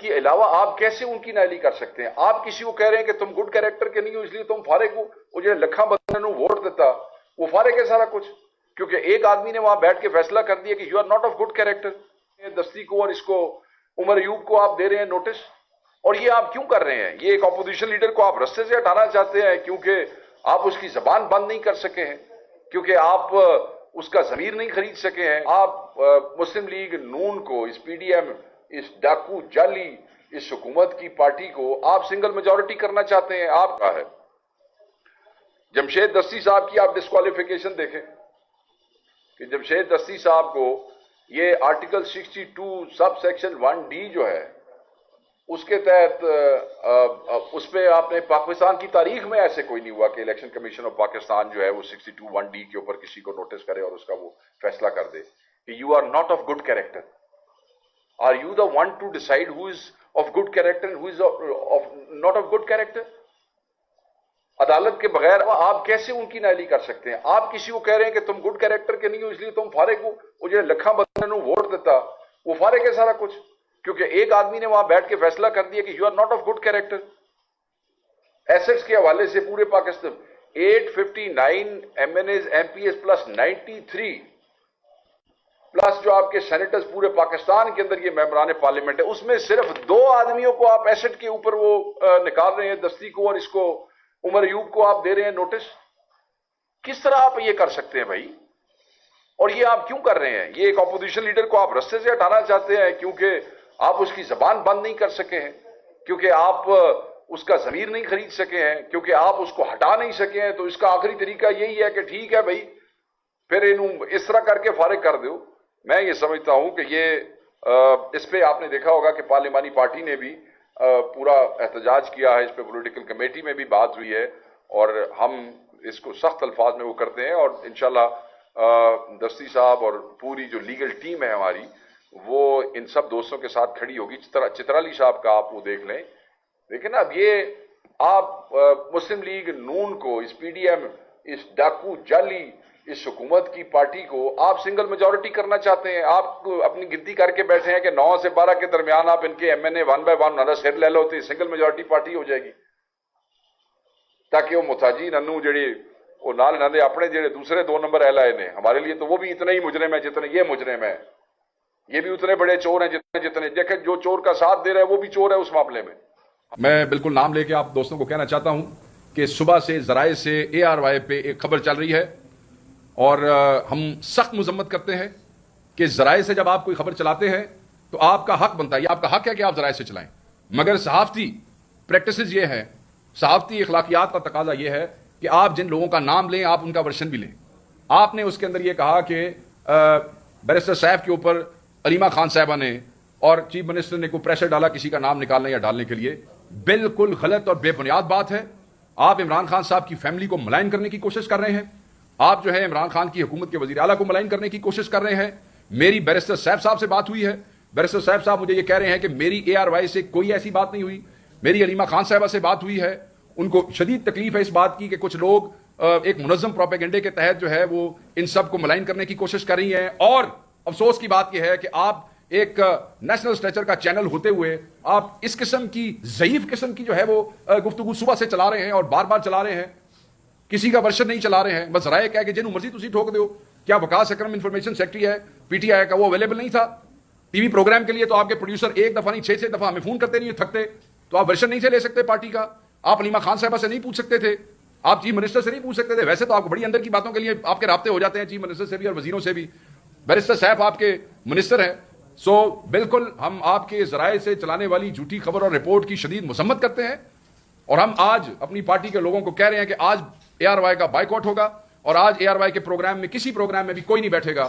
کے علاوہ آپ کیسے ان کی نائلی کر سکتے ہیں؟ آپ کسی کو کہہ رہے ہیں کہ تم گڈ کیریکٹر کے نہیں ہو اس لیے تم فارغ ہو. وہ جو لکھاں بندے نے ووٹ دیتا وہ فارغ ہے سارا کچھ، کیونکہ ایک آدمی نے وہاں بیٹھ کے فیصلہ کر دیا کہ you are not of good character. دستی کو اور اس کو عمر ایوب کو آپ دے رہے ہیں نوٹس، اور یہ آپ کیوں کر رہے ہیں؟ یہ ایک اپوزیشن لیڈر کو آپ رستے سے ہٹانا چاہتے ہیں کیونکہ آپ اس کی زبان بند نہیں کر سکے ہیں، کیونکہ آپ اس کا ضمیر نہیں خرید سکے ہیں. آپ مسلم لیگ نون کو، اس پی ڈی ایم، اس ڈاکو جعلی اس حکومت کی پارٹی کو آپ سنگل میجورٹی کرنا چاہتے ہیں. آپ کا ہے جمشید دستی صاحب کی آپ ڈسکوالیفیکیشن دیکھیں کہ جمشید دستی صاحب کو یہ آرٹیکل 62 سب سیکشن 1D جو ہے اس کے تحت اس پہ آپ نے پاکستان کی تاریخ میں ایسے کوئی نہیں ہوا کہ الیکشن کمیشن آف پاکستان جو ہے وہ 62 1D کے اوپر کسی کو نوٹس کرے اور اس کا وہ فیصلہ کر دے کہ you are not of good character. Are you the one to decide who is of good character and who is not of good character? عدالت کے بغیر آپ کیسے ان کی نائلی کر سکتے ہیں؟ آپ کسی کو کہہ رہے ہیں کہ تم گڈ کیریکٹر کے نہیں ہو اس لیے تم فارغ ہو. وہ جو لکھاں بندے نے ووٹ دیتا وہ فارغ ہے سارا کچھ، کیونکہ ایک آدمی نے وہاں بیٹھ کے فیصلہ کر دیا کہ you are not of good character. Assets کے حوالے سے پورے Pakistan 859 M N As M P S plus 93 plus جو آپ کے سینیٹرز پورے پاکستان کے اندر یہ ممبران پارلیمنٹ ہے، اس میں صرف 2 آدمیوں کو آپ ایسٹ کے اوپر وہ نکال رہے ہیں، دستی کو اور اس کو عمر ایوب کو آپ دے رہے ہیں نوٹس. کس طرح آپ یہ کر سکتے ہیں بھائی؟ اور یہ آپ کیوں کر رہے ہیں؟ یہ ایک اپوزیشن لیڈر کو آپ رستے سے ہٹانا چاہتے ہیں کیونکہ آپ اس کی زبان بند نہیں کر سکے ہیں، کیونکہ آپ اس کا ضمیر نہیں خرید سکے ہیں، کیونکہ آپ اس کو ہٹا نہیں سکے ہیں. تو اس کا آخری طریقہ یہی ہے کہ ٹھیک ہے بھائی پھر انہوں اس طرح کر کے فارغ کر دو. میں یہ سمجھتا ہوں کہ یہ اس پہ آپ نے دیکھا ہوگا کہ پارلیمانی پارٹی نے بھی پورا احتجاج کیا ہے، اس پہ پولیٹیکل کمیٹی میں بھی بات ہوئی ہے اور ہم اس کو سخت الفاظ میں وہ کرتے ہیں. اور انشاءاللہ دستی صاحب اور پوری جو لیگل ٹیم ہے ہماری وہ ان سب دوستوں کے ساتھ کھڑی ہوگی. چترالی صاحب کا آپ وہ دیکھ لیں. لیکن اب یہ آپ مسلم لیگ نون کو، اس پی ڈی ایم، اس ڈاکو جعلی اس حکومت کی پارٹی کو آپ سنگل میجورٹی کرنا چاہتے ہیں. آپ اپنی گنتی کر کے بیٹھے ہیں کہ 9 سے 12 کے درمیان آپ ان کے ایم این اے 1 بائی 1 نہ سر لے لو تو سنگل میجورٹی پارٹی ہو جائے گی، تاکہ وہ محتاجی ننو جڑے وہ نال نہ دے اپنے جڑے دوسرے 2 نمبر اہل آئے نے ہمارے لیے تو وہ بھی اتنے ہی مجرم ہیں جتنے یہ مجرم ہے. یہ بھی اتنے بڑے چور ہیں جتنے دیکھیں جو چور کا ساتھ دے رہا ہے وہ بھی چور ہے اس معاملے میں. میں بالکل نام لے کے آپ دوستوں کو کہنا چاہتا ہوں کہ صبح سے ذرائع سے اے آر وائی پہ ایک خبر چل رہی ہے اور ہم سخت مذمت کرتے ہیں کہ ذرائع سے جب آپ کوئی خبر چلاتے ہیں تو آپ کا حق بنتا ہے، یہ آپ کا حق ہے کہ آپ ذرائع سے چلائیں، مگر صحافتی پریکٹسز یہ ہیں، صحافتی اخلاقیات کا تقاضا یہ ہے کہ آپ جن لوگوں کا نام لیں آپ ان کا ورشن بھی لیں. آپ نے اس کے اندر یہ کہا کہ بیرسٹر صاحب کے اوپر علیمہ خان صاحبہ نے اور چیف منسٹر نے کوئی پریشر ڈالا کسی کا نام نکالنے یا ڈالنے کے لیے. بالکل غلط اور بے بنیاد بات ہے. آپ عمران خان صاحب کی فیملی کو ملائن کرنے کی کوشش کر رہے ہیں، آپ جو ہے عمران خان کی حکومت کے وزیر اعلیٰ کو ملائن کرنے کی کوشش کر رہے ہیں. میری بیرسٹر صاحب سے بات ہوئی ہے، بیرسٹر صاحب مجھے یہ کہہ رہے ہیں کہ میری اے آر وائی سے کوئی ایسی بات نہیں ہوئی. میری علیمہ خان صاحبہ سے بات ہوئی ہے، ان کو شدید تکلیف ہے اس بات کی کہ کچھ لوگ ایک منظم پروپیگنڈے کے تحت جو ہے وہ ان سب کو ملائن کرنے کی کوشش کر رہی ہیں. اور افسوس کی بات یہ ہے کہ آپ ایک نیشنل اسٹیچر کا چینل ہوتے ہوئے آپ اس قسم کی ضعیف قسم کی جو ہے وہ گفتگو صبح سے چلا رہے ہیں اور بار بار چلا رہے ہیں، کسی کا ورشن نہیں چلا رہے ہیں. بس رائے کہہ کہ جنہوں مرضی تسی ٹھوک دو. کیا وقاص اکرم انفارمیشن سیکرٹری ہے پی ٹی آئی کا، وہ اویلیبل نہیں تھا ٹی وی پروگرام کے لیے؟ تو آپ کے پروڈیوسر ایک دفعہ نہیں 6 دفعہ ہمیں فون کرتے نہیں تھکتے. تو آپ ورشن نہیں سے لے سکتے پارٹی کا؟ آپ علیمہ خان صاحبہ سے نہیں پوچھ سکتے تھے؟ آپ چیف منسٹر سے نہیں پوچھ سکتے تھے؟ ویسے تو آپ کو بڑی اندر کی باتوں کے لیے آپ کے رابطے ہو جاتے ہیں چیف منسٹر سے بھی اور وزیروں سے بھی. بیرسٹر صاحب آپ کے منسٹر ہیں. سو بالکل ہم آپ کے ذرائع سے چلانے والی جھوٹی خبر اور رپورٹ کی شدید مذمت کرتے ہیں اور ہم آج اپنی پارٹی کے لوگوں کو کہہ رہے ہیں کہ آج اے آر وائی کا بائیکاٹ ہوگا اور آج اے آر وائی کے پروگرام میں کسی پروگرام میں بھی کوئی نہیں بیٹھے گا،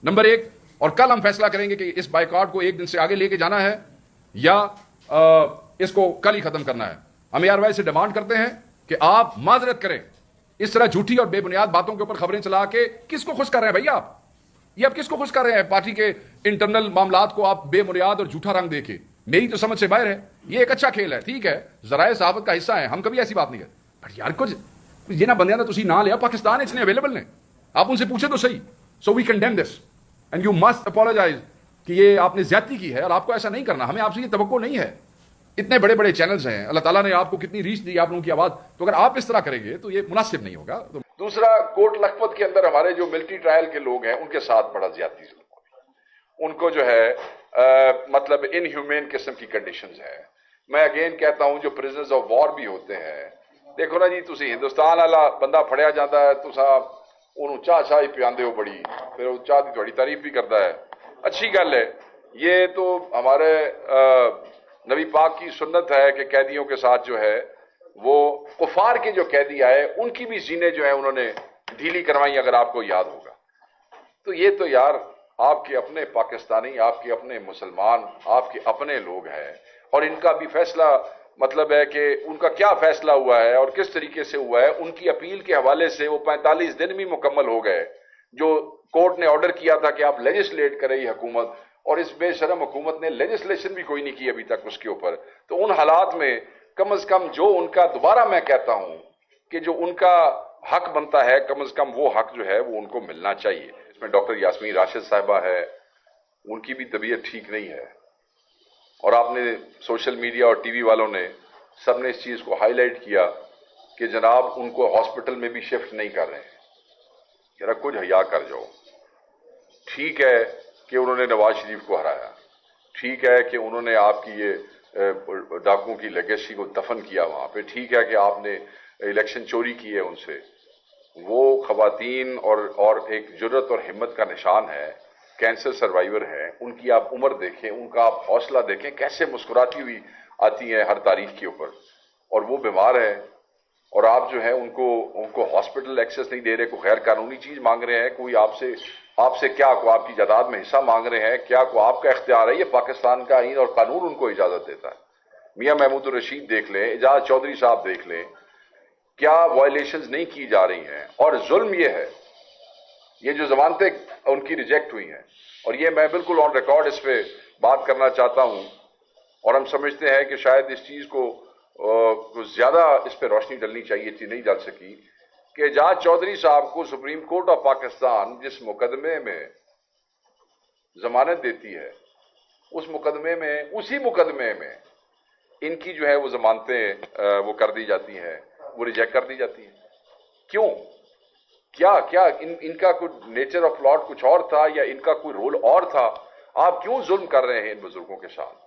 نمبر 1. اور کل ہم فیصلہ کریں گے کہ اس بائیکاٹ کو 1 دن سے آگے لے کے جانا ہے یا اس کو کل ہی ختم کرنا ہے. ہم اے آر وائی سے ڈیمانڈ کرتے ہیں کہ آپ معذرت کریں. اس طرح جھوٹی اور بے بنیاد باتوں کے اوپر خبریں چلا کے کس کو خوش کر رہے ہیں بھائی؟ آپ کس کو خوش کر رہے ہیں؟ پارٹی کے انٹرنل معاملات کو آپ بے بنیاد اور جھوٹا رنگ دے کے، میری تو سمجھ سے باہر ہے. یہ ایک اچھا کھیل ہے، ٹھیک ہے، ذرائع صحافت کا حصہ ہے، ہم کبھی ایسی بات نہیں کرتے. بٹ یار کچھ یہ نہ بندیاں تسی نہ لیا پاکستان اتنے اویلیبل نے، آپ ان سے پوچھیں تو صحیح. So we condemn this and you must apologize کہ یہ آپ نے زیادتی کی ہے اور آپ کو ایسا نہیں کرنا. ہمیں آپ سے یہ توقع نہیں ہے. اتنے بڑے بڑے چینلز ہیں, اللہ تعالیٰ نے آپ کو کتنی ریچ دی آپ لوگوں کی آواز, تو اگر آپ اس طرح کریں گے تو یہ مناسب نہیں ہوگا. دوسرا, کوٹ لکھپت کے اندر ہمارے جو ملٹری ٹرائل کے لوگ ہیں ان کے ساتھ بڑا زیادتی ظلم ہو رہی ہے. ان کو جو ہے مطلب ان ہیومین قسم کی کنڈیشنز ہیں. میں اگین کہتا ہوں جو پرزنرز آف وار بھی ہوتے ہیں, دیکھو نا جی, تسی ہندوستان والا بندہ پھڑیا جاتا ہے تو انہوں چاہ ہی پیاندے ہو بڑی, پھر وہ چاہ کی تھوڑی تعریف بھی کرتا ہے, اچھی گل ہے. یہ تو ہمارے نبی پاک کی سنت ہے کہ قیدیوں کے ساتھ جو ہے وہ کفار کے جو قیدی آئے ان کی بھی زینے جو ہیں انہوں نے ڈھیلی کروائی, اگر آپ کو یاد ہوگا. تو یہ تو یار آپ کے اپنے پاکستانی, آپ کے اپنے مسلمان, آپ کے اپنے لوگ ہیں, اور ان کا بھی فیصلہ مطلب ہے کہ ان کا کیا فیصلہ ہوا ہے اور کس طریقے سے ہوا ہے. ان کی اپیل کے حوالے سے وہ 45 دن بھی مکمل ہو گئے جو کورٹ نے آرڈر کیا تھا کہ آپ لیجسلیٹ کریں یہ حکومت, اور اس بے شرم حکومت نے لیجسلیشن بھی کوئی نہیں کی ابھی تک اس کے اوپر. تو ان حالات میں کم از کم جو ان کا, دوبارہ میں کہتا ہوں کہ جو ان کا حق بنتا ہے, کم از کم وہ حق جو ہے وہ ان کو ملنا چاہیے. اس میں ڈاکٹر یاسمین راشد صاحبہ ہے, ان کی بھی طبیعت ٹھیک نہیں ہے, اور آپ نے سوشل میڈیا اور ٹی وی والوں نے سب نے اس چیز کو ہائی لائٹ کیا کہ جناب ان کو ہاسپٹل میں بھی شفٹ نہیں کر رہے ہیں. ذرا کچھ حیا کر جاؤ. ٹھیک ہے کہ انہوں نے نواز شریف کو ہرایا, ٹھیک ہے کہ انہوں نے آپ کی یہ ڈاکوؤں کی لیگیسی کو دفن کیا وہاں پہ, ٹھیک ہے کہ آپ نے الیکشن چوری کی ہے ان سے. وہ خواتین اور ایک جرت اور ہمت کا نشان ہے, کینسر سروائیور ہیں, ان کی آپ عمر دیکھیں, ان کا آپ حوصلہ دیکھیں, کیسے مسکراتی ہوئی آتی ہیں ہر تاریخ کے اوپر, اور وہ بیمار ہیں, اور آپ جو ہے ان کو ہاسپٹل ایکسس نہیں دے رہے, کوئی غیر قانونی چیز مانگ رہے ہیں, کوئی آپ سے کیا کو آپ کی جائیداد میں حصہ مانگ رہے ہیں, کیا کو آپ کا اختیار ہے. یہ پاکستان کا آئین اور قانون ان کو اجازت دیتا ہے. میاں محمود الرشید دیکھ لیں, اعجاز چودھری صاحب دیکھ لیں, کیا وائلیشنز نہیں کی جا رہی ہیں. اور ظلم یہ ہے, یہ جو ضمانتیں ان کی ریجیکٹ ہوئی ہیں, اور یہ میں بالکل آن ریکارڈ اس پہ بات کرنا چاہتا ہوں, اور ہم سمجھتے ہیں کہ شاید اس چیز کو زیادہ اس پہ روشنی ڈلنی چاہیے تھی, نہیں ڈل سکی, کہ اعجاز چودھری صاحب کو سپریم کورٹ آف پاکستان جس مقدمے میں ضمانت دیتی ہے, اس مقدمے میں, اسی مقدمے میں ان کی جو ہے وہ ضمانتیں وہ کر دی جاتی ہیں, وہ ریجیکٹ کر دی جاتی ہیں. کیوں؟ کیا ان کا کوئی نیچر آف پلاٹ کچھ اور تھا, یا ان کا کوئی رول اور تھا؟ آپ کیوں ظلم کر رہے ہیں ان بزرگوں کے ساتھ؟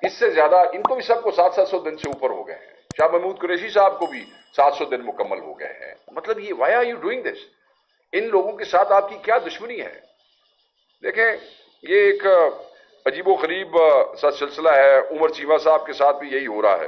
اس سے زیادہ ان کو بھی سب کو 700 دن سے اوپر ہو گئے ہیں. شاہ محمود قریشی صاحب کو بھی 700 دن مکمل ہو گئے ہیں. مطلب یہ why are you doing this? ان لوگوں کے ساتھ آپ کی کیا دشمنی ہے؟ دیکھیں, یہ ایک عجیب و غریب سا سلسلہ ہے. عمر چیمہ صاحب کے ساتھ بھی یہی ہو رہا ہے.